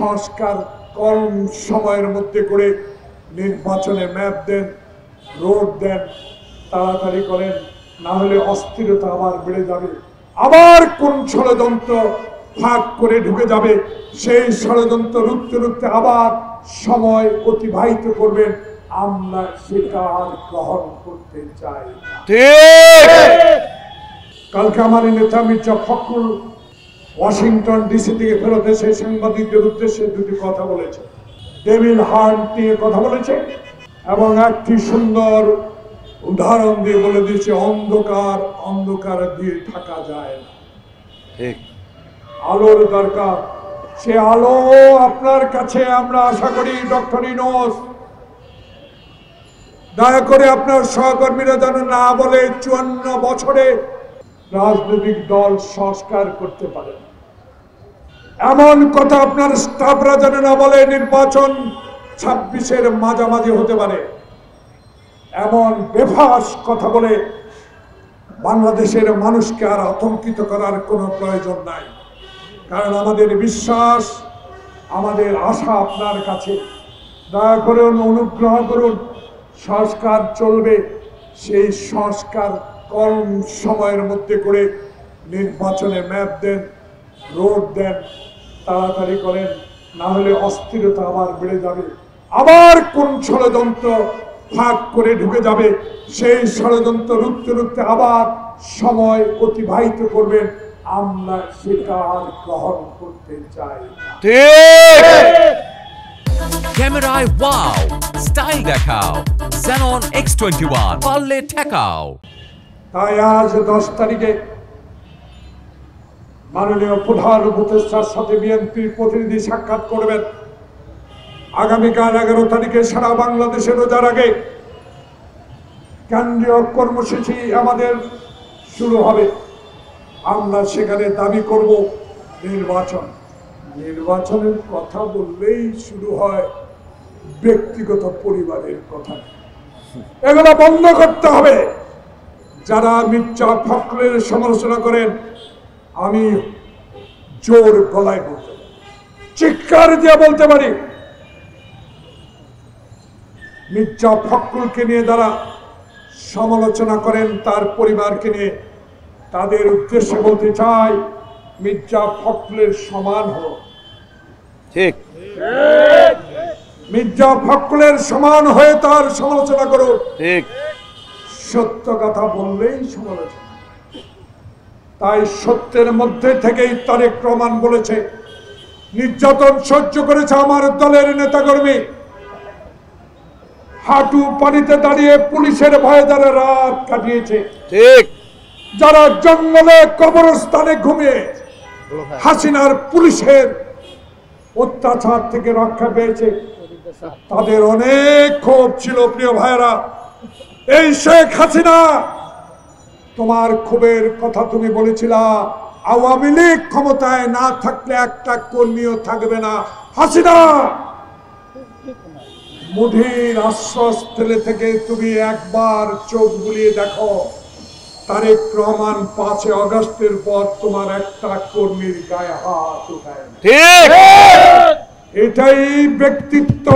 সংস্কার কম সময়ের মধ্যে করে নির্বাচনে ম্যাপ দেন, রোড দেন, তাড়াতাড়ি করেন, না হলে অস্থিরতা আবার বেড়ে যাবে, আবার কোন ষড়যন্ত্র ফাঁক করে ঢুকে যাবে, সেই ষড়যন্ত্র রুখতে রুখতে আবার সময় অতিবাহিত করবেন। আমরা সেটা আর গ্রহণ করতে চাই না। কালকে আমার নেতা মির্জা ফখরুল ওয়াশিংটন ডিসি থেকে ফেরত এসে সাংবাদিকদের উদ্দেশ্যে দুটি কথা বলেছে। ডেভিল হান্ট নিয়ে কথা বলেছে এবং একটি সুন্দর উদাহরণ দিয়ে বলে দিয়েছে, অন্ধকার অন্ধকার দিয়ে থাকা যায় না, আলোর দরকার। সে আলো আপনার কাছে আমরা আশা করি ডক্টর ইউনূস দয়া করে আপনার সহকর্মীরা যেন না বলে 54 বছরে রাজনৈতিক দল সংস্কার করতে পারে, এমন কথা আপনার স্টাফরা যেন না বলে নির্বাচন 26-এর মাঝামাঝি হতে পারে, এমন বেফাস কথা বলে বাংলাদেশের মানুষকে আর আতঙ্কিত করার কোনো প্রয়োজন নাই। কারণ আমাদের বিশ্বাস, আমাদের আশা আপনার কাছে। দয়া করে অনুগ্রহ করুন, সংস্কার চলবে, সেই সংস্কার কম সময়ের মধ্যে করে নির্বাচনে ম্যাপ দেন, রোড দেন, তাড়াতাড়ি করেন, না হলে অস্থিরতা আবার বেড়ে যাবে, আবার কোন ষড়যন্ত্র ফাঁক করে ঢুকে যাবে, সেই ষড়যন্ত্র রুখতে রুখতে আবার সময় অতিবাহিত করবেন। আমরা সেটা আর গ্রহণ করতে চাই না। ক্যামেরায় ওয়াও, স্টাইল দেখাও, Xenon X21 পারলে ঠেকাও। তাই আজ 10 তারিখে মাননীয় প্রধান উপদেষ্টার সাথে বিএনপির প্রতিনিধি সাক্ষাৎ করবেন। আগামীকাল 11 তারিখে সারা বাংলাদেশে রোজার আগে কেন্দ্রীয় কর্মসূচি আমাদের শুরু হবে। আমরা সেখানে দাবি করব নির্বাচন। নির্বাচনের কথা বললেই শুরু হয় ব্যক্তিগত পরিবারের কথা। এগুলো বন্ধ করতে হবে। যারা মির্জা ফখরুলের সমালোচনা করেন, আমি জোর গলায় বলতে পারি, চিৎকার দিয়ে বলতে পারি, মির্জা ফখরুলকে নিয়ে যারা সমালোচনা করেন, তার পরিবারকে নিয়ে, তাদের উদ্দেশ্যে বলতে চাই, মির্জা ফখরুলের সমান হোক। ঠিক, মির্জা ফখরুলের সমান হয়ে তার সমালোচনা করুন। ঠিক, সত্য কথা বললেই সমালোচনা। তাই সত্যের মধ্যে থেকেই তারেক রহমান বলেছে, নির্যাতন সহ্য করেছে আমার দলের নেতাকর্মী, হাঁটু পানিতে দাঁড়িয়ে পুলিশের ভয়ে যারা রাত কাটিয়েছে, ঠিক, যারা জঙ্গলে কবরস্থানে ঘুমিয়ে হাসিনার পুলিশের অত্যাচার থেকে রক্ষা পেয়েছে, তাদের অনেক ক্ষোভ ছিল। প্রিয় ভাইরা, এই শেখ হাসিনা, তোমার ক্ষোভের কথা তুমি বলেছিলা, আওয়ামী লীগ ক্ষমতায় না থাকলে একটা কর্মীও থাকবে না। হাসিনা, মুধির আশ্বাস তেলে থেকে তুমি একবার চোখ বুলিয়ে দেখো, তারেক রহমান 5 আগস্টের পর তোমার একটা কর্মীর গায়ে হাত উঠায়। ঠিক, এটাই ব্যক্তিত্ব।